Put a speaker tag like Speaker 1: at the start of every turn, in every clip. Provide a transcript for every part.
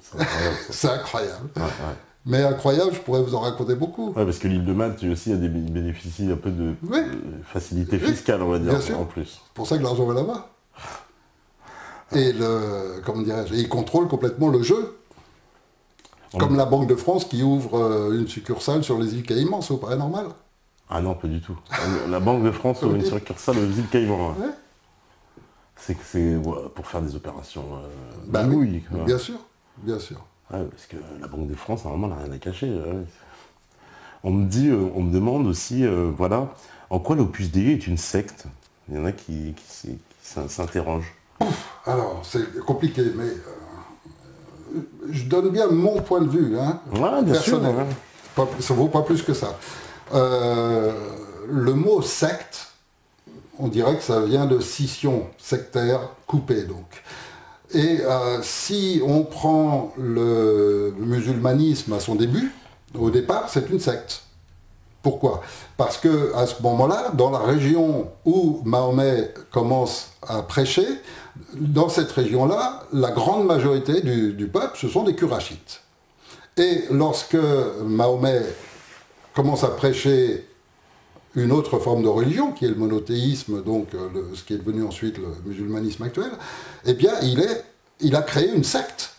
Speaker 1: c'est incroyable.
Speaker 2: C'est incroyable.
Speaker 1: Ouais.
Speaker 2: Mais incroyable, je pourrais vous en raconter beaucoup.
Speaker 1: Ouais, parce que l'île de Malte aussi bénéficie un peu de
Speaker 2: Oui.
Speaker 1: facilité fiscale, on va dire,
Speaker 2: Bien sûr.
Speaker 1: en plus.
Speaker 2: C'est pour ça que l'argent va là-bas. Et comment dirais-je, il contrôle complètement le jeu. Comme la Banque de France qui ouvre une succursale sur les îles Caïmans, ça vous paraît normal?
Speaker 1: Ah non, pas du tout. La Banque de France ouvre une succursale aux îles Caïmans.
Speaker 2: Ouais.
Speaker 1: C'est pour faire des opérations
Speaker 2: Bah
Speaker 1: oui,
Speaker 2: oui, bien sûr, bien sûr.
Speaker 1: Ouais, parce que la Banque de France, normalement, elle n'a rien à cacher. Ouais. On me demande aussi, voilà, en quoi l'Opus Dei est une secte? Il y en a qui s'interrogent.
Speaker 2: Alors, c'est compliqué, mais je donne bien mon point de vue, hein,
Speaker 1: Ouais, bien sûr.
Speaker 2: personnel.
Speaker 1: Ouais.
Speaker 2: Ça ne vaut pas plus que ça. Le mot secte, on dirait que ça vient de scission, sectaire, coupé donc. Et si on prend le musulmanisme à son début, au départ, c'est une secte. Pourquoi? Parce que à ce moment-là, dans la région où Mahomet commence à prêcher, dans cette région-là, la grande majorité du peuple, ce sont des Qurachites. Et lorsque Mahomet commence à prêcher une autre forme de religion, qui est le monothéisme, donc ce qui est devenu ensuite le musulmanisme actuel, eh bien, il a créé une secte.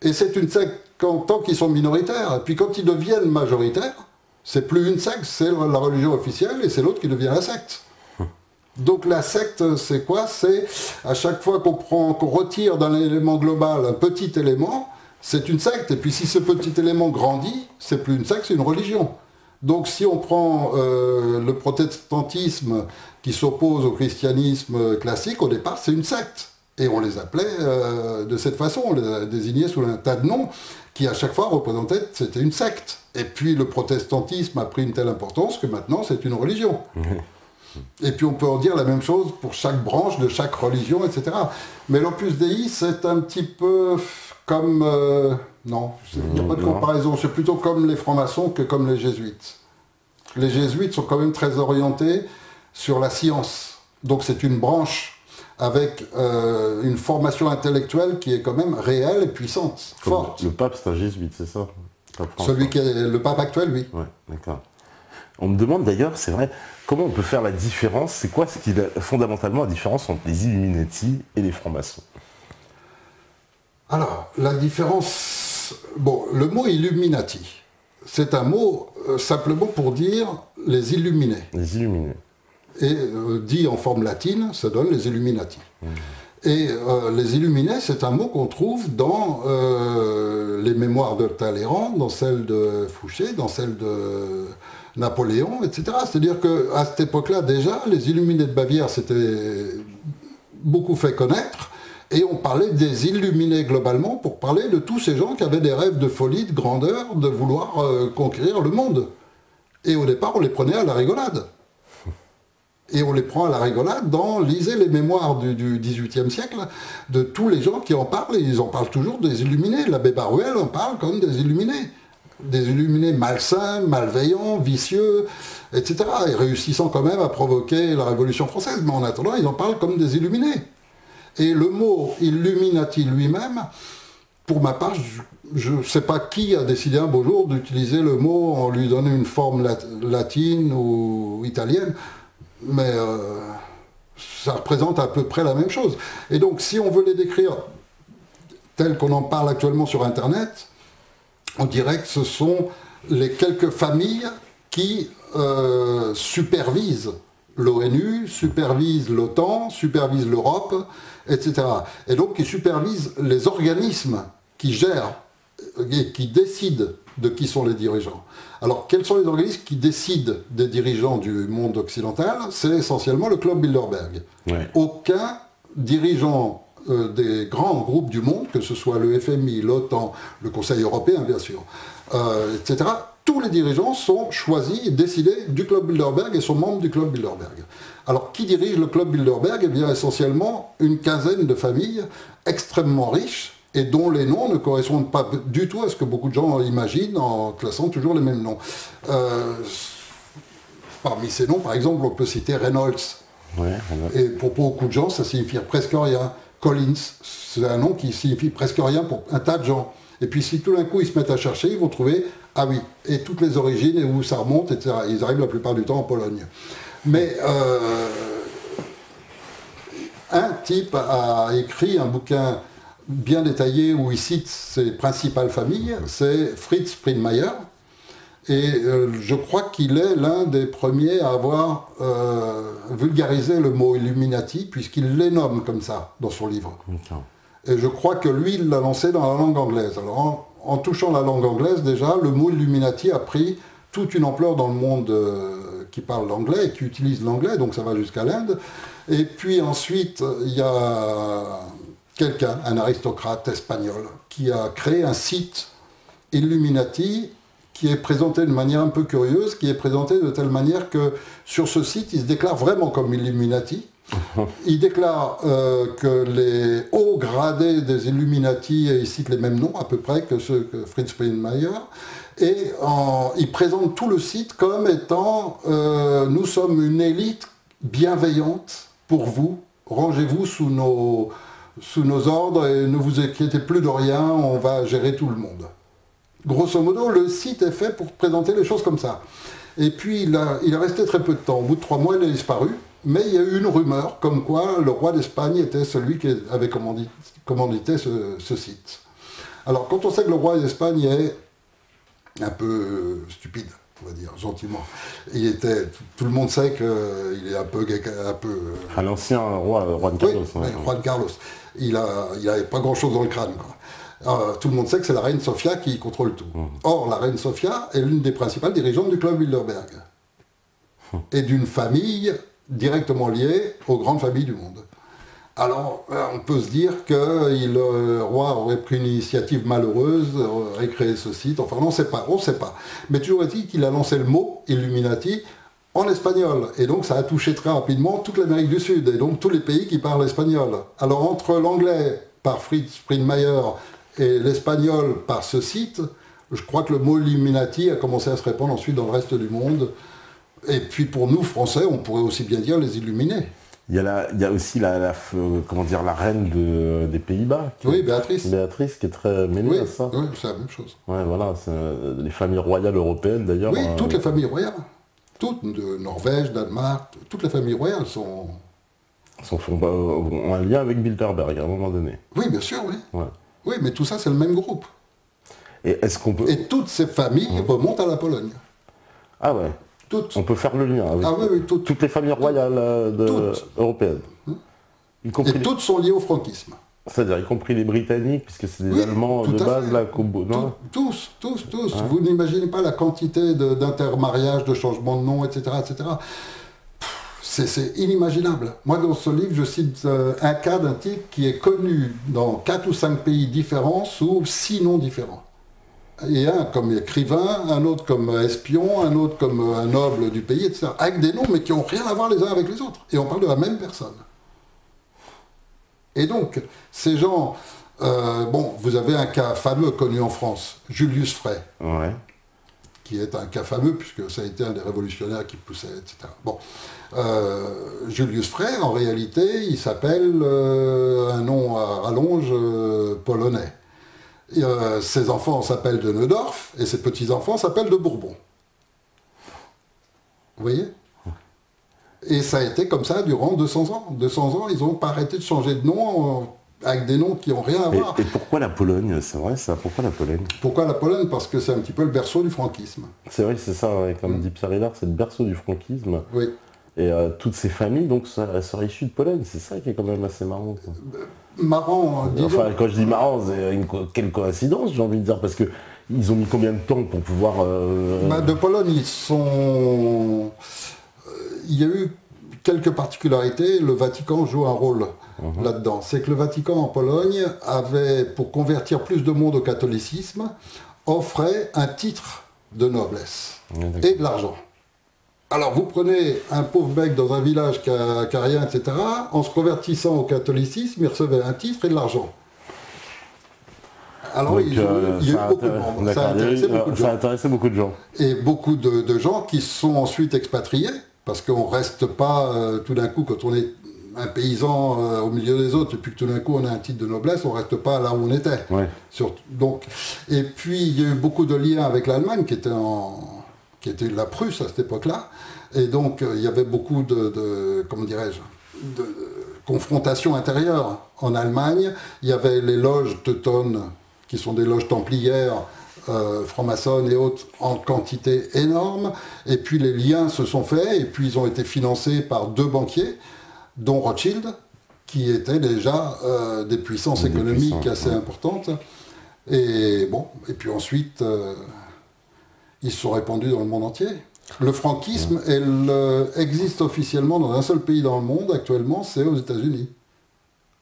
Speaker 2: Et c'est une secte tant qu'ils sont minoritaires. Et puis quand ils deviennent majoritaires, c'est plus une secte, c'est la religion officielle, et c'est l'autre qui devient la secte. Donc la secte, c'est quoi? C'est à chaque fois qu'on retire d'un élément global un petit élément, c'est une secte. Et puis si ce petit élément grandit, c'est plus une secte, c'est une religion. Donc si on prend le protestantisme qui s'oppose au christianisme classique, au départ c'est une secte. Et on les appelait de cette façon, on les a désignés sous un tas de noms qui à chaque fois représentaient, c'était une secte. Et puis le protestantisme a pris une telle importance que maintenant c'est une religion. Et puis on peut en dire la même chose pour chaque branche de chaque religion, etc. Mais l'Opus Dei, c'est un petit peu comme... non, il n'y a pas de comparaison. C'est plutôt comme les francs-maçons que comme les jésuites. Les jésuites sont quand même très orientés sur la science. Donc c'est une branche avec une formation intellectuelle qui est quand même réelle et puissante, forte.
Speaker 1: Le pape, c'est un jésuite, c'est ça?
Speaker 2: Celui qui est le pape actuel, oui.
Speaker 1: Ouais, d'accord. On me demande d'ailleurs, c'est vrai, comment on peut faire la différence? C'est quoi fondamentalement la différence entre les Illuminati et les francs-maçons?
Speaker 2: Alors, la différence... Bon, le mot Illuminati, c'est un mot simplement pour dire les illuminés. Les
Speaker 1: illuminés.
Speaker 2: Et dit en forme latine, ça donne les Illuminati. Et les illuminés, c'est un mot qu'on trouve dans les mémoires de Talleyrand, dans celles de Fouché, dans celles de Napoléon, etc. C'est-à-dire qu'à cette époque-là, déjà, les illuminés de Bavière s'étaient beaucoup fait connaître, et on parlait des illuminés globalement pour parler de tous ces gens qui avaient des rêves de folie, de grandeur, de vouloir conquérir le monde. Et au départ, on les prenait à la rigolade. Et on les prend à la rigolade lisez les mémoires du XVIIIe siècle, de tous les gens qui en parlent, et ils en parlent toujours des illuminés. L'abbé Baruel en parle comme des illuminés. Des illuminés malsains, malveillants, vicieux, etc. Et réussissant quand même à provoquer la Révolution française. Mais en attendant, ils en parlent comme des illuminés. Et le mot Illuminati lui-même, pour ma part, je ne sais pas qui a décidé un beau jour d'utiliser le mot en lui donnant une forme latine ou italienne, mais ça représente à peu près la même chose. Et donc, si on veut les décrire tels qu'on en parle actuellement sur Internet, on dirait que ce sont les quelques familles qui supervisent l'ONU, supervisent l'OTAN, supervisent l'Europe, etc. Et donc qui supervisent les organismes qui gèrent et qui décident de qui sont les dirigeants. Alors, quels sont les organismes qui décident des dirigeants du monde occidental? C'est essentiellement le Club Bilderberg. Ouais. Aucun dirigeant des grands groupes du monde, que ce soit le FMI, l'OTAN, le Conseil européen, bien sûr, etc., tous les dirigeants sont choisis et décidés du Club Bilderberg et sont membres du Club Bilderberg. Alors, qui dirige le Club Bilderberg? Eh bien, essentiellement, une quinzaine de familles extrêmement riches, et dont les noms ne correspondent pas du tout à ce que beaucoup de gens imaginent en classant toujours les mêmes noms. Parmi ces noms, par exemple, on peut citer Reynolds. Ouais, et pour beaucoup de gens, ça signifie presque rien. Collins, c'est un nom qui signifie presque rien pour un tas de gens. Et puis si tout d'un coup ils se mettent à chercher, ils vont trouver, ah oui, et toutes les origines, et où ça remonte, etc. Ils arrivent la plupart du temps en Pologne. Mais un type a écrit un bouquin bien détaillé où il cite ses principales familles, c'est Fritz Springmeier. Et je crois qu'il est l'un des premiers à avoir vulgarisé le mot Illuminati, puisqu'il les nomme comme ça dans son livre. Okay. Et je crois que lui, il l'a lancé dans la langue anglaise. Alors en touchant la langue anglaise, déjà, le mot Illuminati a pris toute une ampleur dans le monde qui parle l'anglais et qui utilise l'anglais, donc ça va jusqu'à l'Inde. Et puis ensuite, il y a quelqu'un, un aristocrate espagnol, qui a créé un site Illuminati qui est présenté de manière un peu curieuse, qui est présenté de telle manière que sur ce site, il se déclare vraiment comme Illuminati. Il déclare que les hauts gradés des Illuminati, et il cite les mêmes noms à peu près que ceux que Fritz Springmeier, et il présente tout le site comme étant nous sommes une élite bienveillante pour vous, rangez-vous sous nos ordres et ne vous inquiétez plus de rien, on va gérer tout le monde. Grosso modo, le site est fait pour présenter les choses comme ça. Et puis il est resté très peu de temps, au bout de 3 mois il a disparu. Mais il y a eu une rumeur comme quoi le roi d'Espagne était celui qui avait commandité ce site. Alors quand on sait que le roi d'Espagne est un peu stupide, on va dire, gentiment, tout le monde sait qu'il est un peu...
Speaker 1: l'ancien roi de Carlos.
Speaker 2: Oui, ouais. Juan Carlos. Il n'avait pas grand-chose dans le crâne, quoi. Tout le monde sait que c'est la reine Sofia qui contrôle tout. Or, la reine Sofia est l'une des principales dirigeantes du club Bilderberg. Et d'une famille directement liée aux grandes familles du monde. Alors, on peut se dire que le roi aurait pris une initiative malheureuse, aurait créé ce site, enfin on ne sait pas. Mais toujours est-il qu'il a lancé le mot Illuminati en espagnol. Et donc ça a touché très rapidement toute l'Amérique du Sud, et donc tous les pays qui parlent espagnol. Alors entre l'anglais par Fritz Springmeier et l'espagnol par ce site, je crois que le mot Illuminati a commencé à se répandre ensuite dans le reste du monde. Et puis pour nous, Français, on pourrait aussi bien dire les Illuminés.
Speaker 1: Il y a aussi la reine des Pays-Bas.
Speaker 2: Oui, Béatrice.
Speaker 1: Béatrice, qui est très mêlée à ça.
Speaker 2: Oui, c'est la même chose.
Speaker 1: Ouais, voilà, les familles royales européennes d'ailleurs.
Speaker 2: Oui, toutes les familles royales. Toutes, de Norvège, Danemark, toutes les familles royales ont
Speaker 1: un lien avec Bilderberg à un moment donné.
Speaker 2: Oui, bien sûr, oui.
Speaker 1: Ouais.
Speaker 2: Oui, mais tout ça, c'est le même groupe.
Speaker 1: Et est-ce qu'on peut...
Speaker 2: Et toutes ces familles remontent à la Pologne.
Speaker 1: Ah ouais.
Speaker 2: Toutes.
Speaker 1: On peut faire le lien avec
Speaker 2: toutes
Speaker 1: les familles royales européennes.
Speaker 2: Et toutes sont liées au franquisme.
Speaker 1: C'est-à-dire, y compris les Britanniques, puisque c'est des Allemands de base, là,
Speaker 2: Tous. Ouais. Vous n'imaginez pas la quantité d'intermariages, de changements de nom, etc. C'est inimaginable. Moi, dans ce livre, je cite un cas d'un type qui est connu dans 4 ou 5 pays différents sous 6 noms différents. Et un comme écrivain, un autre comme espion, un autre comme un noble du pays, etc. Avec des noms, mais qui n'ont rien à voir les uns avec les autres. Et on parle de la même personne. Et donc, ces gens... vous avez un cas fameux connu en France, Julius Frey.
Speaker 1: Ouais.
Speaker 2: Qui est un cas fameux, puisque ça a été un des révolutionnaires qui poussait, etc. Julius Frey, en réalité, il s'appelle un nom à rallonge polonais. Ses enfants s'appellent de Neudorf et ses petits-enfants s'appellent de Bourbon. Vous voyez? Et ça a été comme ça durant 200 ans. 200 ans, ils n'ont pas arrêté de changer de nom avec des noms qui n'ont rien à voir.
Speaker 1: Et pourquoi la Pologne? C'est vrai ça, pourquoi la Pologne?
Speaker 2: Pourquoi la Pologne? Parce que c'est un petit peu le berceau du franquisme.
Speaker 1: C'est vrai que c'est ça, comme dit Pierre Hillard, c'est le berceau du franquisme.
Speaker 2: Oui.
Speaker 1: Et toutes ces familles, donc, elles seraient issues de Pologne. C'est ça qui est quand même assez marrant. Quoi.
Speaker 2: Marrant, disons.
Speaker 1: Enfin, quand je dis marrant, c'est quelle coïncidence, j'ai envie de dire, parce que ils ont mis combien de temps pour pouvoir...
Speaker 2: De Pologne, il y a eu quelques particularités. Le Vatican joue un rôle là-dedans. C'est que le Vatican en Pologne avait, pour convertir plus de monde au catholicisme, offrait un titre de noblesse et de l'argent. Alors vous prenez un pauvre mec dans un village qui a rien, etc., en se convertissant au catholicisme, il recevait un titre et de l'argent. Alors donc, il y a eu beaucoup de membres.
Speaker 1: Ça a intéressé beaucoup de gens.
Speaker 2: Et beaucoup de gens qui se sont ensuite expatriés, parce qu'on ne reste pas tout d'un coup, quand on est un paysan au milieu des autres, et puis que tout d'un coup on a un titre de noblesse, on ne reste pas là où on était.
Speaker 1: Ouais.
Speaker 2: Donc, et puis il y a eu beaucoup de liens avec l'Allemagne qui était la Prusse à cette époque-là. Et donc il y avait beaucoup comment dirais-je, de confrontations intérieures en Allemagne. Il y avait les loges teutones, qui sont des loges templières, francs-maçonnes et autres, en quantité énorme. Et puis les liens se sont faits, et puis ils ont été financés par 2 banquiers, dont Rothschild, qui étaient déjà des puissances économiques assez importantes. Et bon, et puis ensuite, ils se sont répandus dans le monde entier. Le franquisme existe officiellement dans un seul pays dans le monde actuellement, c'est aux États-Unis,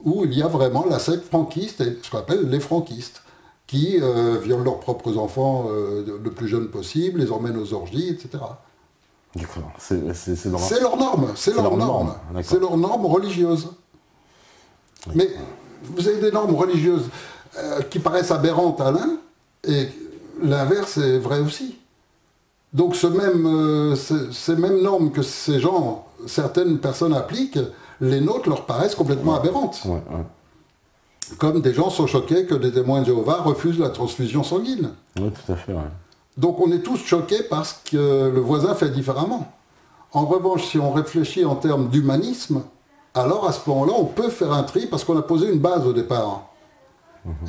Speaker 2: où il y a vraiment la secte franquiste, et ce qu'on appelle les franquistes, qui violent leurs propres enfants le plus jeune possible, les emmènent aux orgies, etc.
Speaker 1: D'accord.
Speaker 2: C'est leur norme, c'est leur norme religieuse. Mais vous avez des normes religieuses qui paraissent aberrantes à l'un, et l'inverse est vrai aussi. Donc ces mêmes normes que certaines personnes appliquent, les nôtres leur paraissent complètement aberrantes.
Speaker 1: Ouais.
Speaker 2: Comme des gens sont choqués que des témoins de Jéhovah refusent la transfusion sanguine.
Speaker 1: Oui, tout à fait, ouais.
Speaker 2: Donc on est tous choqués parce que le voisin fait différemment. En revanche, si on réfléchit en termes d'humanisme, alors à ce moment-là, on peut faire un tri parce qu'on a posé une base au départ.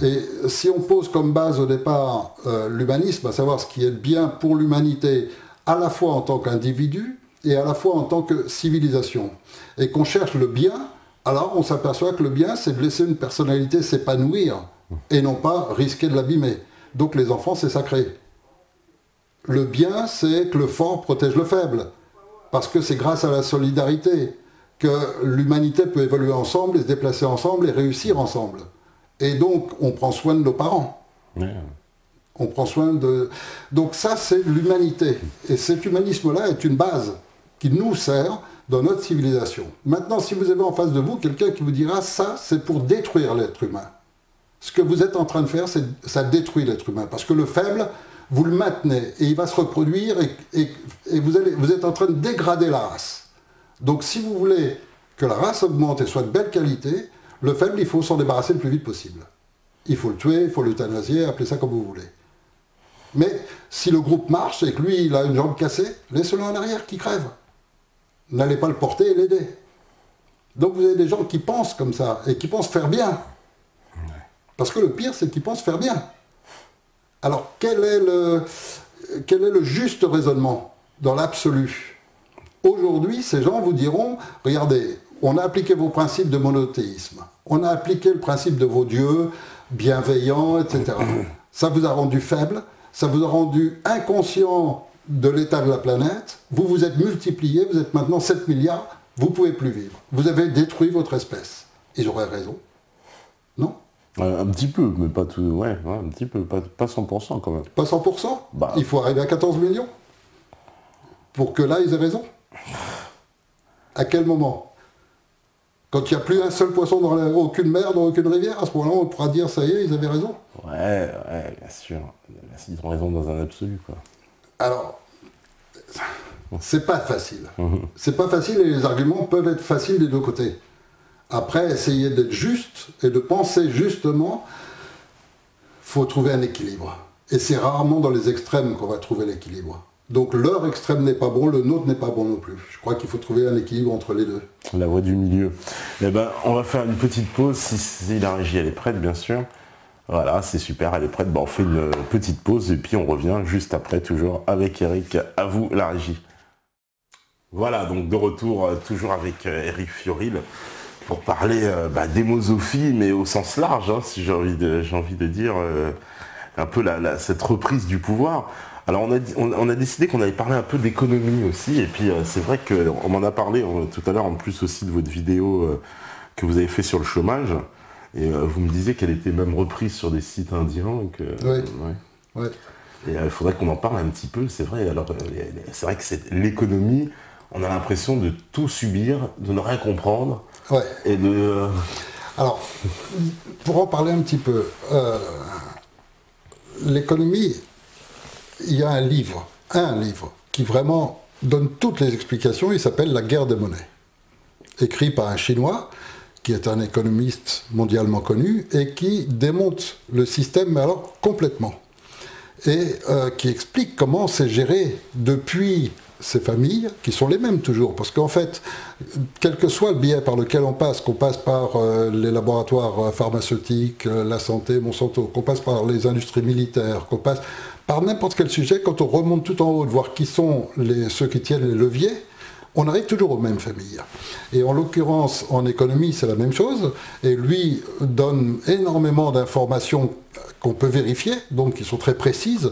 Speaker 2: Et si on pose comme base au départ l'humanisme, à savoir ce qui est bien pour l'humanité, à la fois en tant qu'individu et à la fois en tant que civilisation, et qu'on cherche le bien, alors on s'aperçoit que le bien, c'est de laisser une personnalité s'épanouir, et non pas risquer de l'abîmer. Donc les enfants, c'est sacré. Le bien, c'est que le fort protège le faible, parce que c'est grâce à la solidarité que l'humanité peut évoluer ensemble, et se déplacer ensemble, et réussir ensemble. Et donc, on prend soin de nos parents.
Speaker 1: Ouais.
Speaker 2: On prend soin de... Donc ça, c'est l'humanité. Et cet humanisme-là est une base qui nous sert dans notre civilisation. Maintenant, si vous avez en face de vous quelqu'un qui vous dira « ça, c'est pour détruire l'être humain », ce que vous êtes en train de faire, ça détruit l'être humain. Parce que le faible, vous le maintenez, et il va se reproduire, et vous êtes en train de dégrader la race. Donc si vous voulez que la race augmente et soit de belle qualité, le faible, il faut s'en débarrasser le plus vite possible. Il faut le tuer, il faut l'euthanasier, appelez ça comme vous voulez. Mais si le groupe marche et que lui, il a une jambe cassée, laissez-le en arrière, qui crève. N'allez pas le porter et l'aider. Donc vous avez des gens qui pensent comme ça, et qui pensent faire bien. Parce que le pire, c'est qu'ils pensent faire bien. Alors, quel est le juste raisonnement dans l'absolu? Aujourd'hui, ces gens vous diront, regardez, on a appliqué vos principes de monothéisme, on a appliqué le principe de vos dieux bienveillants, etc. Ça vous a rendu faible, ça vous a rendu inconscient de l'état de la planète, vous vous êtes multiplié, vous êtes maintenant 7 milliards, vous ne pouvez plus vivre. Vous avez détruit votre espèce. Ils auraient raison. Non?
Speaker 1: Un petit peu, mais pas tout. Ouais, un petit peu, pas 100% quand même.
Speaker 2: Pas 100%?
Speaker 1: Bah.
Speaker 2: Il faut arriver à 14 millions pour que là, ils aient raison. À quel moment? Quand il n'y a plus un seul poisson dans aucune mer, dans aucune rivière, à ce moment-là, on pourra dire, ça y est, ils avaient raison.
Speaker 1: Ouais, bien sûr. Ils ont raison dans un absolu, quoi.
Speaker 2: Alors, c'est pas facile. C'est pas facile, et les arguments peuvent être faciles des deux côtés. Après, essayer d'être juste et de penser justement, faut trouver un équilibre. Et c'est rarement dans les extrêmes qu'on va trouver l'équilibre. Donc leur extrême n'est pas bon, le nôtre n'est pas bon non plus. Je crois qu'il faut trouver un équilibre entre les deux.
Speaker 1: La voie du milieu. Eh ben, on va faire une petite pause, si la régie elle est prête, bien sûr. Voilà, c'est super, elle est prête. Ben, on fait une petite pause et puis on revient juste après, toujours avec Eric. À vous, la régie. Voilà, donc de retour, toujours avec Eric Fioril, pour parler d'émosophie, mais au sens large, hein, si j'ai envie de dire, un peu cette reprise du pouvoir. Alors on a décidé qu'on allait parler un peu d'économie aussi, et puis c'est vrai qu'on m'en a parlé tout à l'heure, en plus aussi de votre vidéo que vous avez fait sur le chômage, et vous me disiez qu'elle était même reprise sur des sites indiens. Donc,
Speaker 2: oui. Ouais.
Speaker 1: Et il faudrait qu'on en parle un petit peu, c'est vrai. Alors c'est vrai que c'est l'économie, on a l'impression de tout subir, de ne rien comprendre,
Speaker 2: ouais.
Speaker 1: Et de...
Speaker 2: Alors, pour en parler un petit peu, l'économie... Il y a un livre qui vraiment donne toutes les explications, il s'appelle La guerre des monnaies. écrit par un Chinois, qui est un économiste mondialement connu, et qui démonte le système, mais alors complètement. Et qui explique comment c'est géré depuis ces familles, qui sont les mêmes toujours. Parce qu'en fait, quel que soit le biais par lequel on passe, qu'on passe par les laboratoires pharmaceutiques, la santé, Monsanto, qu'on passe par les industries militaires, qu'on passe par n'importe quel sujet, quand on remonte tout en haut de voir qui sont ceux qui tiennent les leviers, on arrive toujours aux mêmes familles. Et en l'occurrence, en économie, c'est la même chose. Et lui donne énormément d'informations qu'on peut vérifier, donc qui sont très précises,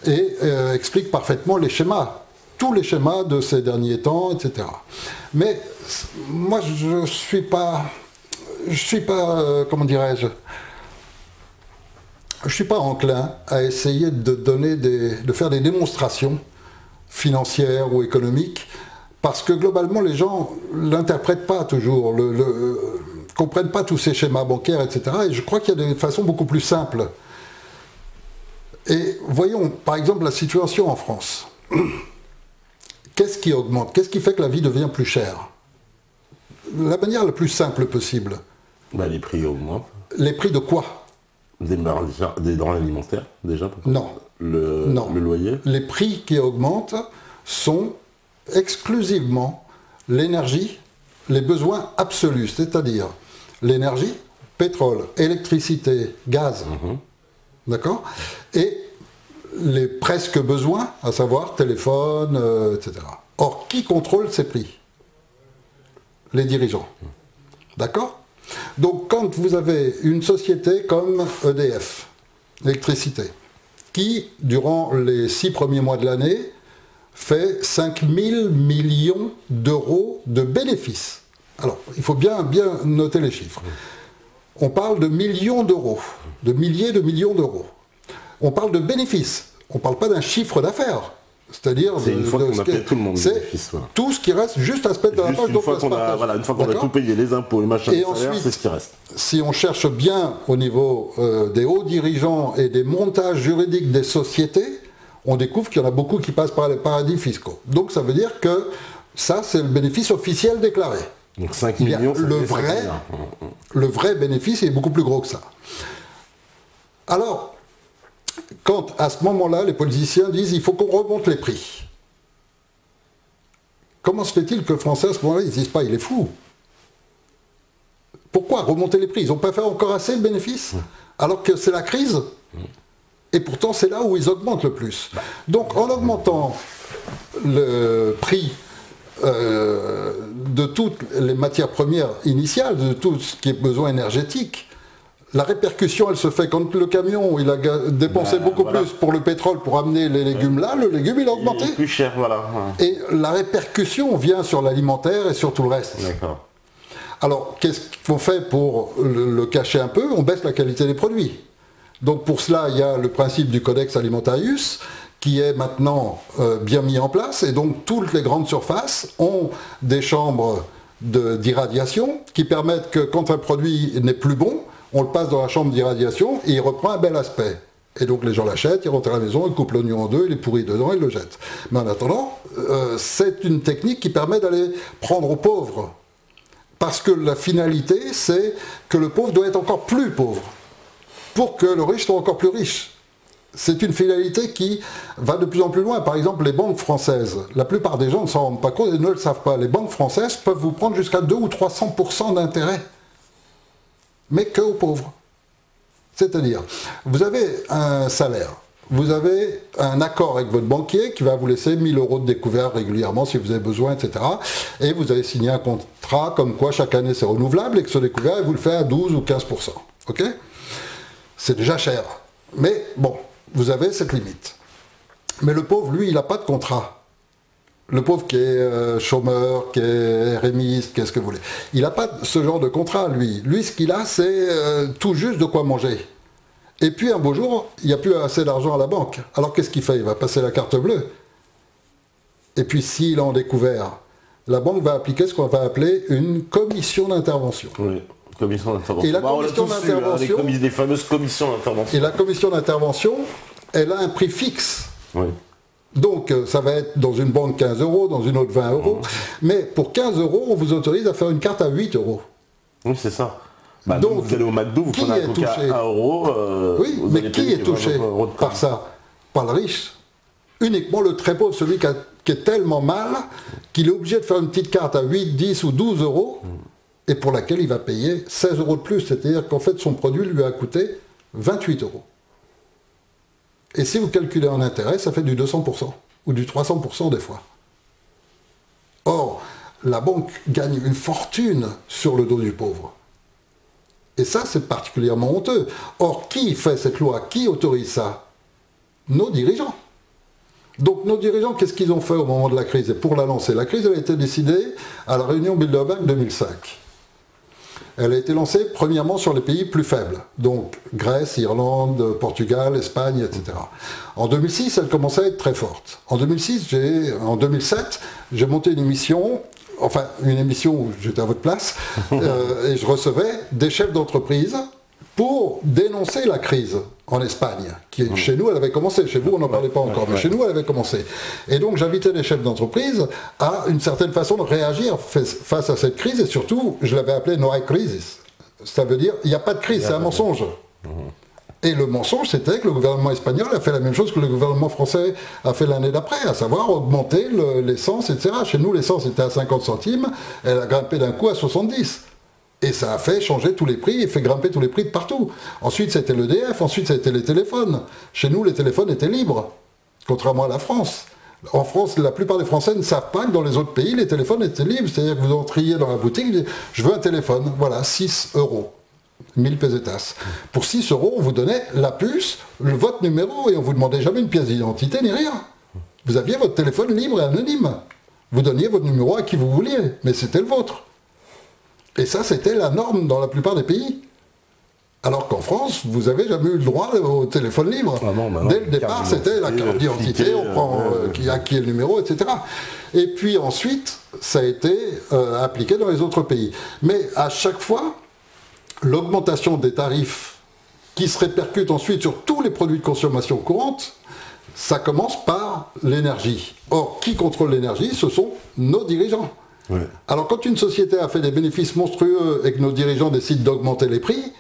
Speaker 2: et explique parfaitement les schémas, tous les schémas de ces derniers temps, etc. Mais moi, je suis pas, comment dirais-je, je suis pas enclin à essayer de faire des démonstrations financières ou économiques, parce que globalement, les gens l'interprètent pas toujours, comprennent pas tous ces schémas bancaires, etc. Et je crois qu'il y a des façons beaucoup plus simples. Et voyons, par exemple, la situation en France. Qu'est-ce qui augmente? Qu'est-ce qui fait que la vie devient plus chère? La manière la plus simple possible.
Speaker 1: Bah, les prix augmentent.
Speaker 2: Les prix de quoi?
Speaker 1: Des denrées alimentaires, déjà?
Speaker 2: Non. Non.
Speaker 1: Le loyer?
Speaker 2: Les prix qui augmentent sont exclusivement l'énergie, les besoins absolus, c'est-à-dire l'énergie, pétrole, électricité, gaz, d'accord? Et les presque besoins, à savoir téléphone, etc. Or, qui contrôle ces prix? Les dirigeants. D'accord? Donc, quand vous avez une société comme EDF, l'électricité, qui, durant les 6 premiers mois de l'année, fait 5 000 millions d'euros de bénéfices. Alors, il faut bien noter les chiffres. On parle de millions d'euros, de milliers de millions d'euros. On parle de bénéfices, on ne parle pas d'un chiffre d'affaires. C'est-à-dire,
Speaker 1: c'est une fois qu'on a payé tout le monde,
Speaker 2: c'est tout ce qui reste juste à se mettre dans la poche.
Speaker 1: Une fois qu'on a tout payé, les impôts, les machins, les salaires, c'est ce qui reste.
Speaker 2: Si on cherche bien au niveau des hauts dirigeants et des montages juridiques des sociétés, on découvre qu'il y en a beaucoup qui passent par les paradis fiscaux. Donc ça veut dire que ça, c'est le bénéfice officiel déclaré.
Speaker 1: Donc 5 millions,
Speaker 2: le vrai bénéfice est beaucoup plus gros que ça. Alors, quand à ce moment-là, les politiciens disent il faut qu'on remonte les prix, comment se fait-il que les Français à ce moment-là, ils ne disent pas il est fou? Pourquoi remonter les prix? Ils n'ont pas fait encore assez de bénéfices, alors que c'est la crise. Et pourtant, c'est là où ils augmentent le plus. Donc, en augmentant le prix de toutes les matières premières initiales, de tout ce qui est besoin énergétique, la répercussion, elle se fait quand le camion, il a dépensé beaucoup plus pour le pétrole pour amener les légumes là, le légume, il a augmenté.
Speaker 1: Il est plus cher, voilà.
Speaker 2: Et la répercussion vient sur l'alimentaire et sur tout le reste.
Speaker 1: D'accord.
Speaker 2: Alors, qu'est-ce qu'on fait pour le cacher un peu? On baisse la qualité des produits. Donc pour cela, il y a le principe du Codex Alimentarius qui est maintenant bien mis en place, et donc toutes les grandes surfaces ont des chambres d'irradiation qui permettent que quand un produit n'est plus bon, on le passe dans la chambre d'irradiation et il reprend un bel aspect. Et donc les gens l'achètent, ils rentrent à la maison, ils coupent l'oignon en deux, il est pourri dedans, ils le jettent. Mais en attendant, c'est une technique qui permet d'aller prendre aux pauvres. Parce que la finalité, c'est que le pauvre doit être encore plus pauvre, pour que le riche soit encore plus riche. C'est une finalité qui va de plus en plus loin. Par exemple, les banques françaises, la plupart des gens ne s'en rendent pas compte et ne le savent pas. Les banques françaises peuvent vous prendre jusqu'à 200 ou 300% d'intérêt, mais que aux pauvres. C'est-à-dire, vous avez un salaire, vous avez un accord avec votre banquier qui va vous laisser 1 000 € de découvert régulièrement si vous avez besoin, etc. Et vous avez signé un contrat comme quoi chaque année c'est renouvelable et que ce découvert, vous le faites à 12 ou 15%. Ok ? C'est déjà cher. Mais bon, vous avez cette limite. Mais le pauvre, lui, il n'a pas de contrat. Le pauvre qui est chômeur, qui est RMiste, qu'est-ce que vous voulez. Il n'a pas ce genre de contrat, lui. Lui, ce qu'il a, c'est tout juste de quoi manger. Et puis, un beau jour, il n'y a plus assez d'argent à la banque. Alors, qu'est-ce qu'il fait? Il va passer la carte bleue. Et puis, s'il est en découvert, la banque va appliquer ce qu'on va appeler une commission d'intervention.
Speaker 1: Oui. Commission d'intervention.
Speaker 2: Et la commission d'intervention,
Speaker 1: les fameuses commissions d'intervention.
Speaker 2: Et la commission d'intervention, elle a un prix fixe.
Speaker 1: Oui.
Speaker 2: Donc ça va être dans une banque 15 €, dans une autre 20 €. Mais pour 15 €, on vous autorise à faire une carte à 8 €.
Speaker 1: Oui, c'est ça. Bah, donc vous allez au McDo, vous prenez un coca à 1 €.
Speaker 2: Oui, mais qui est touché par ça? Pas le riche. Uniquement le très pauvre, celui qui est tellement mal qu'il est obligé de faire une petite carte à 8, 10 ou 12 € et pour laquelle il va payer 16 € de plus. C'est-à-dire qu'en fait, son produit lui a coûté 28 €. Et si vous calculez en intérêt, ça fait du 200% ou du 300% des fois. Or, la banque gagne une fortune sur le dos du pauvre. Et ça, c'est particulièrement honteux. Or, qui fait cette loi? Qui autorise ça? Nos dirigeants. Donc nos dirigeants, qu'est-ce qu'ils ont fait au moment de la crise? Et pour la lancer, la crise, elle a été décidée à la réunion Bilderberg 2005. Elle a été lancée premièrement sur les pays plus faibles, donc Grèce, Irlande, Portugal, Espagne, etc. En 2006, elle commençait à être très forte. En 2007, j'ai monté une émission, où j'étais à votre place, et je recevais des chefs d'entreprise pour dénoncer la crise en Espagne, qui chez nous elle avait commencé, chez vous on n'en parlait pas encore, mais chez nous elle avait commencé. Et donc j'invitais les chefs d'entreprise à une certaine façon de réagir face à cette crise, et surtout je l'avais appelé no hay crisis. Ça veut dire il n'y a pas de crise, c'est un mensonge. Et le mensonge, c'était que le gouvernement espagnol a fait la même chose que le gouvernement français a fait l'année d'après, à savoir augmenter l'essence, etc. Chez nous l'essence était à 50 centimes, elle a grimpé d'un coup à 70. Et ça a fait changer tous les prix et fait grimper tous les prix de partout. Ensuite, c'était l'EDF, ensuite, c'était les téléphones. Chez nous, les téléphones étaient libres, contrairement à la France. En France, la plupart des Français ne savent pas que dans les autres pays, les téléphones étaient libres. C'est-à-dire que vous entriez dans la boutique, je veux un téléphone, voilà, 6 €, 1000 pesetas. Pour 6 €, on vous donnait la puce, votre numéro, et on ne vous demandait jamais une pièce d'identité ni rien. Vous aviez votre téléphone libre et anonyme. Vous donniez votre numéro à qui vous vouliez, mais c'était le vôtre. Et ça, c'était la norme dans la plupart des pays. Alors qu'en France, vous n'avez jamais eu le droit au téléphone libre.
Speaker 1: Ah non,
Speaker 2: dès le départ, c'était la carte d'identité, on prend qui est le numéro, etc. Et puis ensuite, ça a été appliqué dans les autres pays. Mais à chaque fois, l'augmentation des tarifs qui se répercute ensuite sur tous les produits de consommation courante, ça commence par l'énergie. Or, qui contrôle l'énergie? Ce sont nos dirigeants. Ouais. Alors quand une société a fait des bénéfices monstrueux et que nos dirigeants décident d'augmenter les prix,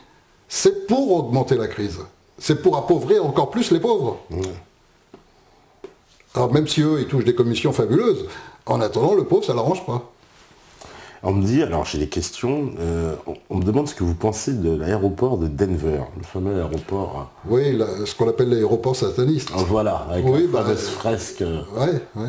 Speaker 2: c'est pour augmenter la crise. C'est pour appauvrir encore plus les pauvres. Ouais. Alors même si eux, ils touchent des commissions fabuleuses, en attendant, le pauvre, ça ne l'arrange pas.
Speaker 1: On me dit, alors j'ai des questions, on me demande ce que vous pensez de l'aéroport de Denver, le fameux aéroport.
Speaker 2: Oui, ce qu'on appelle l'aéroport sataniste.
Speaker 1: Voilà, avec les fameuses fresques.
Speaker 2: Oui.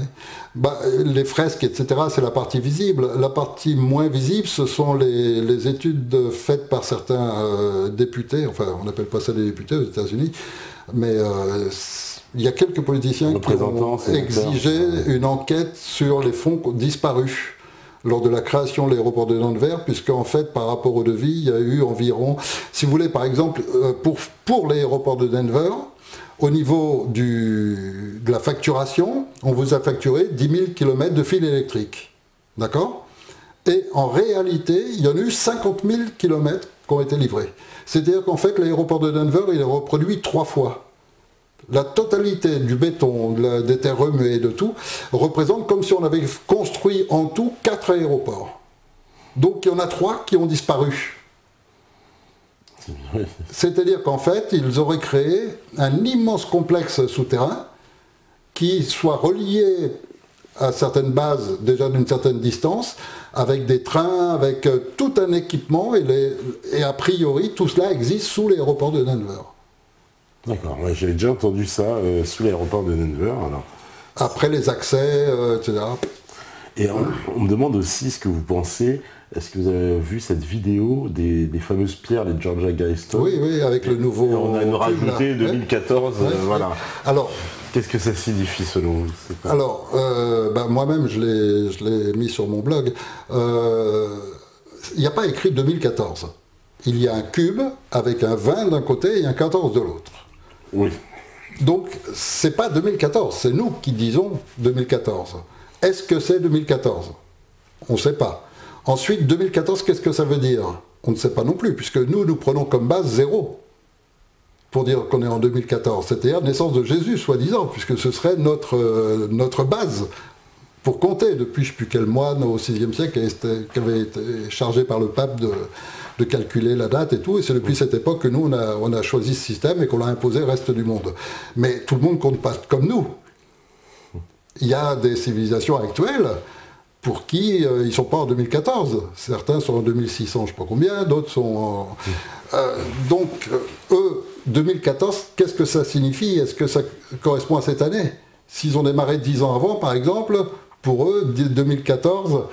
Speaker 2: Les fresques, etc., c'est la partie visible. La partie moins visible, ce sont les études faites par certains députés, enfin on n'appelle pas ça des députés aux États-Unis, mais il y a quelques politiciens qui ont exigé une enquête sur les fonds disparus lors de la création de l'aéroport de Denver, puisque en fait, par rapport au devis, il y a eu environ, si vous voulez, par exemple, pour l'aéroport de Denver, au niveau de la facturation, on vous a facturé 10 000 km de fil électrique. D'accord? Et en réalité, il y en a eu 50 000 km qui ont été livrés. C'est-à-dire qu'en fait, l'aéroport de Denver, il est reproduit 3 fois. La totalité du béton, des terres remuées, de tout, représente comme si on avait construit en tout 4 aéroports. Donc il y en a 3 qui ont disparu. C'est-à-dire qu'en fait, ils auraient créé un immense complexe souterrain qui soit relié à certaines bases déjà d'une certaine distance, avec des trains, avec tout un équipement, et a priori, tout cela existe sous l'aéroport de Denver.
Speaker 1: D'accord, ouais, j'avais déjà entendu ça sous l'aéroport de Denver. Alors.
Speaker 2: Après les accès, etc.
Speaker 1: Et on me demande aussi ce que vous pensez. Est-ce que vous avez vu cette vidéo des fameuses pierres, les Georgia Guidestone?
Speaker 2: Oui, avec le nouveau... Et
Speaker 1: on a une rajoutée 2014, voilà.
Speaker 2: Ouais. Alors,
Speaker 1: qu'est-ce que ça signifie selon vous?
Speaker 2: Alors, moi-même, je l'ai mis sur mon blog. Il n'y a pas écrit 2014. Il y a un cube avec un 20 d'un côté et un 14 de l'autre.
Speaker 1: Oui.
Speaker 2: Donc, c'est pas 2014, c'est nous qui disons 2014. Est-ce que c'est 2014? On ne sait pas. Ensuite, 2014, qu'est-ce que ça veut dire? On ne sait pas non plus, puisque nous prenons comme base 0. pour dire qu'on est en 2014. C'était la naissance de Jésus, soi-disant, puisque ce serait notre base pour compter, depuis je ne sais plus quel moine au VIe siècle qui avait été chargé par le pape de calculer la date et tout, et c'est depuis cette époque que nous, on a choisi ce système et qu'on l'a imposé au reste du monde. Mais tout le monde ne compte pas comme nous. Il y a des civilisations actuelles pour qui ils ne sont pas en 2014. Certains sont en 2600, je ne sais pas combien, d'autres sont en... donc, eux, 2014, qu'est-ce que ça signifie? Est-ce que ça correspond à cette année? S'ils ont démarré 10 ans avant, par exemple, pour eux, 2014,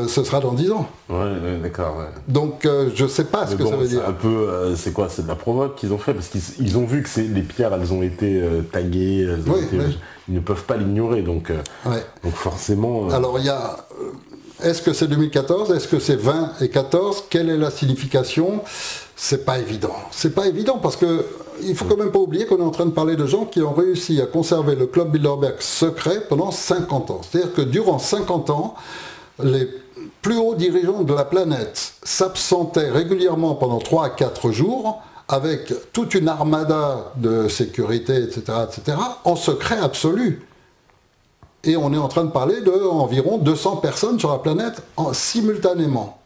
Speaker 2: ce sera dans 10 ans.
Speaker 1: Ouais, d'accord. Ouais.
Speaker 2: Donc, je ne sais pas ce que ça veut dire.
Speaker 1: Un peu, c'est quoi? C'est de la provoque qu'ils ont fait? Parce qu'ils ont vu que les pierres, elles ont été taguées, ils ne peuvent pas l'ignorer, donc forcément...
Speaker 2: Alors, il y a... Est-ce que c'est 2014? Est-ce que c'est 20 et 14? Quelle est la signification? C'est pas évident. C'est pas évident parce que il faut quand même pas oublier qu'on est en train de parler de gens qui ont réussi à conserver le club Bilderberg secret pendant 50 ans. C'est-à-dire que durant 50 ans, les plus hauts dirigeants de la planète s'absentaient régulièrement pendant 3 à 4 jours avec toute une armada de sécurité, etc., etc., en secret absolu. Et on est en train de parler d'environ 200 personnes sur la planète simultanément,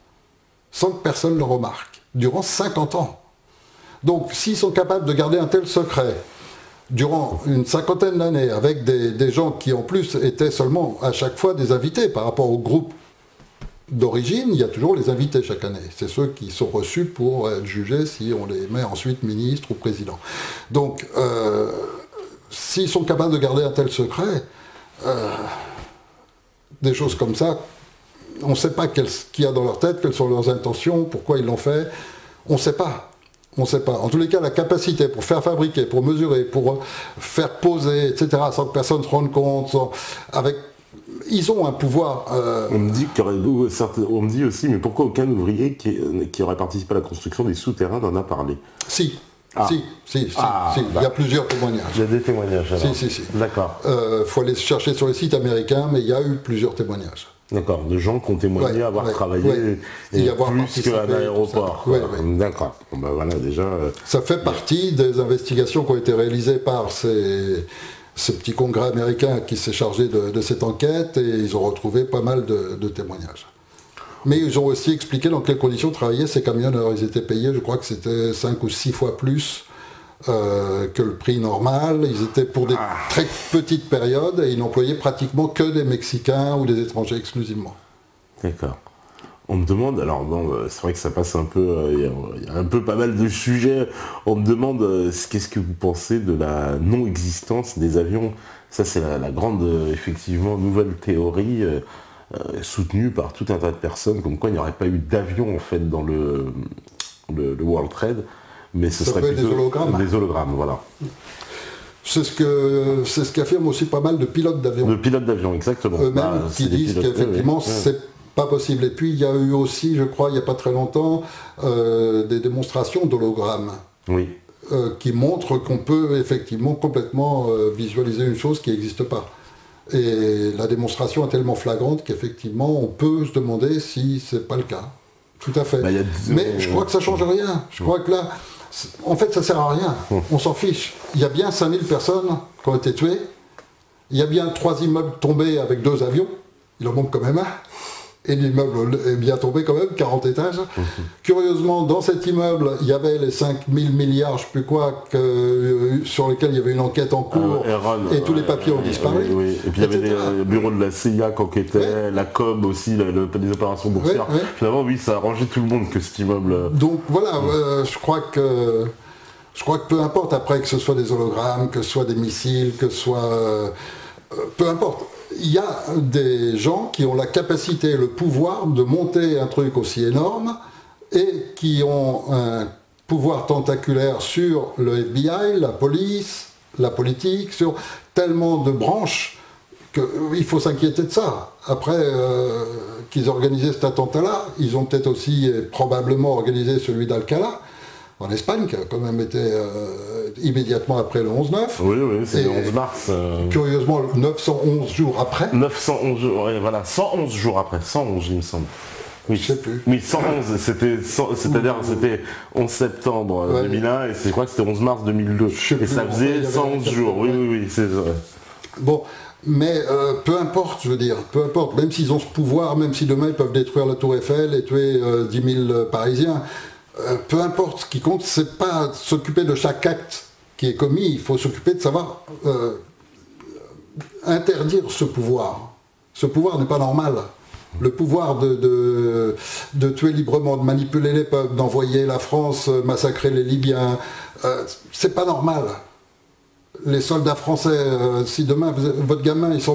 Speaker 2: sans que personne ne le remarque, durant 50 ans. Donc, s'ils sont capables de garder un tel secret durant une cinquantaine d'années, avec des gens qui en plus étaient seulement à chaque fois des invités par rapport au groupe d'origine, il y a toujours les invités chaque année. C'est ceux qui sont reçus pour être jugés si on les met ensuite ministres ou présidents. Donc, s'ils sont capables de garder un tel secret, des choses comme ça, on ne sait pas qu'il y a dans leur tête, quelles sont leurs intentions, pourquoi ils l'ont fait, on ne sait pas. On ne sait pas. En tous les cas, la capacité pour faire fabriquer, pour mesurer, pour faire poser, etc., sans que personne se rende compte, ils ont un pouvoir...
Speaker 1: On me dit aussi, mais pourquoi aucun ouvrier qui aurait participé à la construction des souterrains n'en a parlé?
Speaker 2: Si. Si. Il y a plusieurs témoignages.
Speaker 1: Il y a des témoignages alors.
Speaker 2: Si.
Speaker 1: D'accord.
Speaker 2: Faut aller chercher sur les sites américains, mais il y a eu plusieurs témoignages.
Speaker 1: D'accord, de gens qui ont témoigné avoir travaillé et avoir plus qu'un aéroport. D'accord. Bon, ben voilà, déjà...
Speaker 2: Ça fait partie des investigations qui ont été réalisées par ces petits congrès américains qui s'est chargé de cette enquête, et ils ont retrouvé pas mal de témoignages. Mais ils ont aussi expliqué dans quelles conditions travaillaient ces camionneurs. Ils étaient payés, je crois que c'était 5 ou 6 fois plus que le prix normal. Ils étaient pour des très petites périodes et ils n'employaient pratiquement que des Mexicains ou des étrangers exclusivement.
Speaker 1: D'accord. On me demande, alors bon, c'est vrai que ça passe un peu, il y a un peu pas mal de sujets. On me demande qu'est-ce que vous pensez de la non-existence des avions. Ça, c'est la grande, effectivement, nouvelle théorie soutenue par tout un tas de personnes, comme quoi il n'y aurait pas eu d'avion en fait dans le World Trade. Mais ce serait plutôt des hologrammes, voilà.
Speaker 2: C'est ce qu'affirment aussi pas mal de pilotes d'avion.
Speaker 1: De pilotes d'avion, exactement.
Speaker 2: Eux-mêmes qui disent qu'effectivement c'est pas possible. Et puis il y a eu aussi, je crois, il n'y a pas très longtemps, des démonstrations d'hologrammes.
Speaker 1: Oui.
Speaker 2: Qui montrent qu'on peut effectivement complètement visualiser une chose qui n'existe pas. Et la démonstration est tellement flagrante qu'effectivement on peut se demander si c'est pas le cas. Tout à fait. Mais je crois que ça change rien. Je crois que là, en fait, ça sert à rien. On s'en fiche. Il y a bien 5000 personnes qui ont été tuées. Il y a bien 3 immeubles tombés avec 2 avions. Il en manque quand même un. Et l'immeuble est bien tombé quand même, 40 étages. Curieusement, dans cet immeuble, il y avait les 5000 milliards, je ne sais plus quoi, sur lesquels il y avait une enquête en cours, et tous les papiers ont disparu.
Speaker 1: Oui. Et puis il y avait les bureaux de la CIA qui enquêtaient, la COB aussi, les opérations boursières. Finalement, oui, ça a arrangé tout le monde que cet immeuble...
Speaker 2: Donc voilà, je crois que peu importe après que ce soit des hologrammes, que ce soit des missiles, que ce soit... peu importe. Il y a des gens qui ont la capacité, le pouvoir de monter un truc aussi énorme et qui ont un pouvoir tentaculaire sur le FBI, la police, la politique, sur tellement de branches qu'il faut s'inquiéter de ça. Après qu'ils organisaient cet attentat-là, ils ont peut-être aussi probablement organisé celui d'Alcalá en Espagne, qui a quand même été immédiatement après le 11-9.
Speaker 1: Oui, c'est le 11 mars.
Speaker 2: Curieusement, 911 jours après.
Speaker 1: 911 jours, voilà, 111 jours après, 111 il me semble. Oui,
Speaker 2: je sais plus.
Speaker 1: Oui, 111, c'est-à-dire c'était 11 septembre 2001 et je crois que c'était 11 mars 2002. Et ça faisait 111 jours, oui, c'est vrai.
Speaker 2: Bon, mais peu importe, je veux dire, peu importe, même s'ils ont ce pouvoir, même si demain ils peuvent détruire la Tour Eiffel et tuer 10 000 Parisiens, peu importe, ce qui compte, c'est pas s'occuper de chaque acte qui est commis, il faut s'occuper de savoir interdire ce pouvoir. Ce pouvoir n'est pas normal. Le pouvoir de tuer librement, de manipuler les peuples, d'envoyer la France massacrer les Libyens, c'est pas normal. Les soldats français, si demain votre gamin il se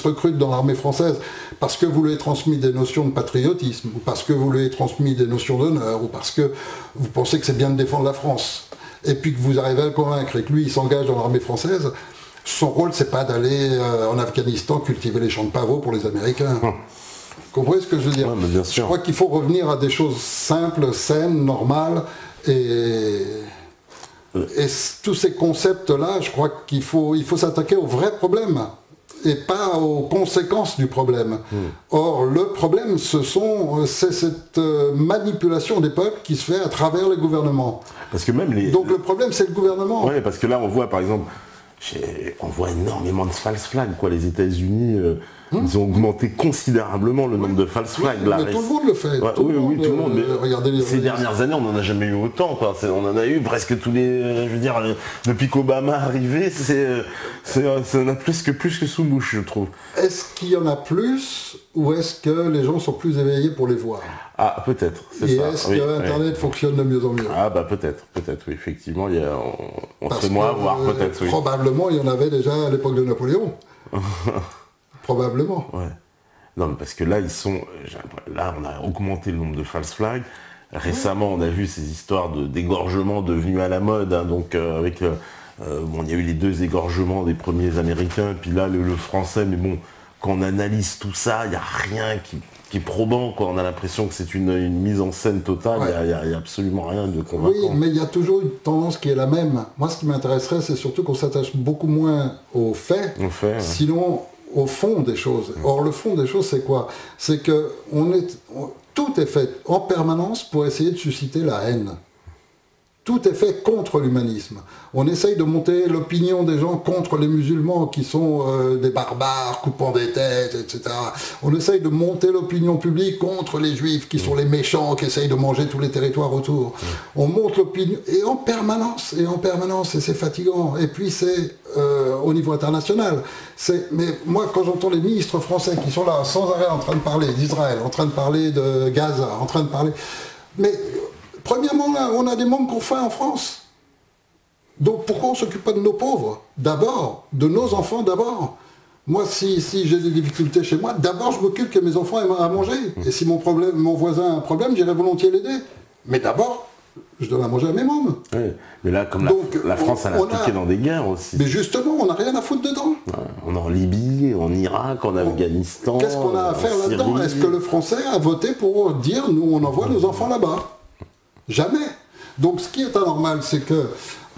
Speaker 2: recrute dans l'armée française parce que vous lui avez transmis des notions de patriotisme, ou parce que vous lui avez transmis des notions d'honneur, ou parce que vous pensez que c'est bien de défendre la France, et puis que vous arrivez à le convaincre et que lui il s'engage dans l'armée française, son rôle c'est pas d'aller en Afghanistan cultiver les champs de pavots pour les Américains. Vous comprenez ce que je veux dire?
Speaker 1: Bien sûr.
Speaker 2: Je crois qu'il faut revenir à des choses simples, saines, normales, et tous ces concepts-là, je crois qu'il faut s'attaquer aux vrais problèmes et pas aux conséquences du problème. Or, le problème, c'est cette manipulation des peuples qui se fait à travers les gouvernements.
Speaker 1: Parce que même
Speaker 2: Donc le problème, c'est le gouvernement.
Speaker 1: Oui, parce que là, on voit, par exemple, on voit énormément de false flags, quoi. Les États-Unis, ils ont augmenté considérablement le nombre de false flags. Là,
Speaker 2: mais tout le monde le fait.
Speaker 1: Ouais, tout le monde. Mais
Speaker 2: regardez
Speaker 1: ces dernières années, on n'en a jamais eu autant, quoi. On en a eu presque tous les... Je veux dire, depuis qu'Obama est arrivé, ça en a plus que sous bouche, je trouve.
Speaker 2: Est-ce qu'il y en a plus, ou est-ce que les gens sont plus éveillés pour les voir?
Speaker 1: Ah, peut-être, c'est ça.
Speaker 2: Et est-ce que Internet fonctionne de mieux en mieux?
Speaker 1: Ah, bah peut-être, oui, effectivement, on serait moins à voir, peut-être, oui.
Speaker 2: Probablement, il y en avait déjà à l'époque de Napoléon. Probablement.
Speaker 1: Ouais. Non, mais parce que là, là, on a augmenté le nombre de false flags. Récemment, on a vu ces histoires d'égorgements devenus à la mode, hein, donc avec... il y a eu les 2 égorgements des premiers Américains, puis là, le français, mais bon, quand on analyse tout ça, il n'y a rien qui est probant, quoi. On a l'impression que c'est une mise en scène totale, il n'y a absolument rien de convaincant.
Speaker 2: Oui, mais il y a toujours une tendance qui est la même. Moi, ce qui m'intéresserait, c'est surtout qu'on s'attache beaucoup moins aux faits, sinon au fond des choses. Or, le fond des choses, c'est quoi? C'est que tout est fait en permanence pour essayer de susciter la haine. Tout est fait contre l'humanisme. On essaye de monter l'opinion des gens contre les musulmans qui sont des barbares, coupant des têtes, etc. On essaye de monter l'opinion publique contre les juifs qui sont les méchants, qui essayent de manger tous les territoires autour. On monte l'opinion, et en permanence, et c'est fatigant. Et puis c'est au niveau international. Mais moi, quand j'entends les ministres français qui sont là sans arrêt en train de parler d'Israël, en train de parler de Gaza, en train de parler... Mais... Premièrement, on a des manques qu'on fait en France. Donc pourquoi on ne s'occupe pas de nos pauvres? D'abord, de nos enfants d'abord. Moi, si j'ai des difficultés chez moi, d'abord je m'occupe que mes enfants aient à manger. Et si mon voisin a un problème, j'irai volontiers l'aider. Mais d'abord, je donne à manger à mes mômes.
Speaker 1: Oui, mais là, comme la France, elle a piqué dans des guerres aussi.
Speaker 2: Mais justement, on n'a rien à foutre dedans.
Speaker 1: On est en Libye, en Irak, en Afghanistan.
Speaker 2: Qu'est-ce qu'on a à faire là-dedans? Est-ce que le Français a voté pour dire, nous, on envoie nos enfants là-bas? Jamais. Donc ce qui est anormal, c'est que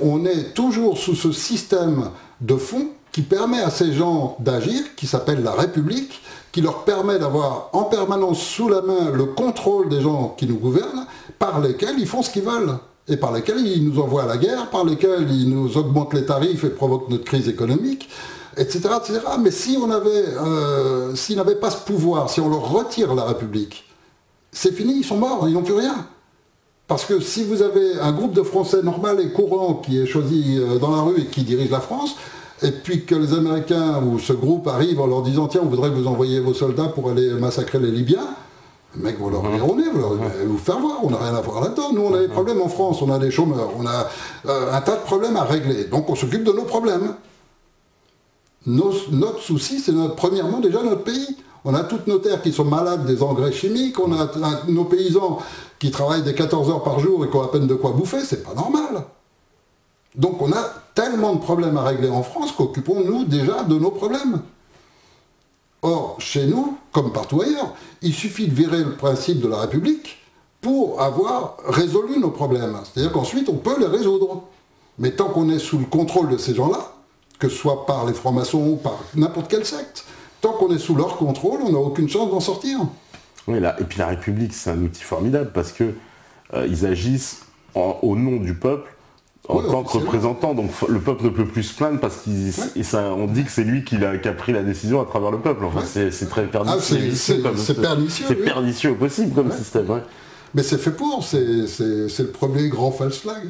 Speaker 2: on est toujours sous ce système de fond qui permet à ces gens d'agir, qui s'appelle la République, qui leur permet d'avoir en permanence sous la main le contrôle des gens qui nous gouvernent, par lesquels ils font ce qu'ils veulent, et par lesquels ils nous envoient à la guerre, par lesquels ils nous augmentent les tarifs et provoquent notre crise économique, etc. etc. Mais si on avait, s'ils n'avaient pas ce pouvoir, si on leur retire la République, c'est fini, ils sont morts, ils n'ont plus rien. Parce que si vous avez un groupe de Français normal et courant qui est choisi dans la rue et qui dirige la France, et puis que les Américains ou ce groupe arrivent en leur disant « Tiens, on voudrait que vous envoyiez vos soldats pour aller massacrer les Libyens », les mecs vont leur dire au nez, vous faire voir, on n'a rien à voir là-dedans. Nous, on a des problèmes en France, on a des chômeurs, on a un tas de problèmes à régler. Donc on s'occupe de nos problèmes. Notre souci, c'est premièrement déjà notre pays. On a toutes nos terres qui sont malades des engrais chimiques, on a nos paysans qui travaillent des 14 heures par jour et qui ont à peine de quoi bouffer, c'est pas normal. Donc on a tellement de problèmes à régler en France qu'occupons-nous déjà de nos problèmes. Or, chez nous, comme partout ailleurs, il suffit de virer le principe de la République pour avoir résolu nos problèmes. C'est-à-dire qu'ensuite, on peut les résoudre. Mais tant qu'on est sous le contrôle de ces gens-là, que ce soit par les francs-maçons ou par n'importe quelle secte, tant qu'on est sous leur contrôle, on n'a aucune chance d'en sortir.
Speaker 1: Oui, et puis la République, c'est un outil formidable parce que ils agissent au nom du peuple en tant que représentant. Donc le peuple ne peut plus se plaindre parce qu'on dit que c'est lui qui a pris la décision à travers le peuple. Enfin, c'est très pernicieux.
Speaker 2: C'est pernicieux.
Speaker 1: C'est pernicieux au possible comme système. Ouais.
Speaker 2: Mais c'est fait pour, c'est le premier grand false flag.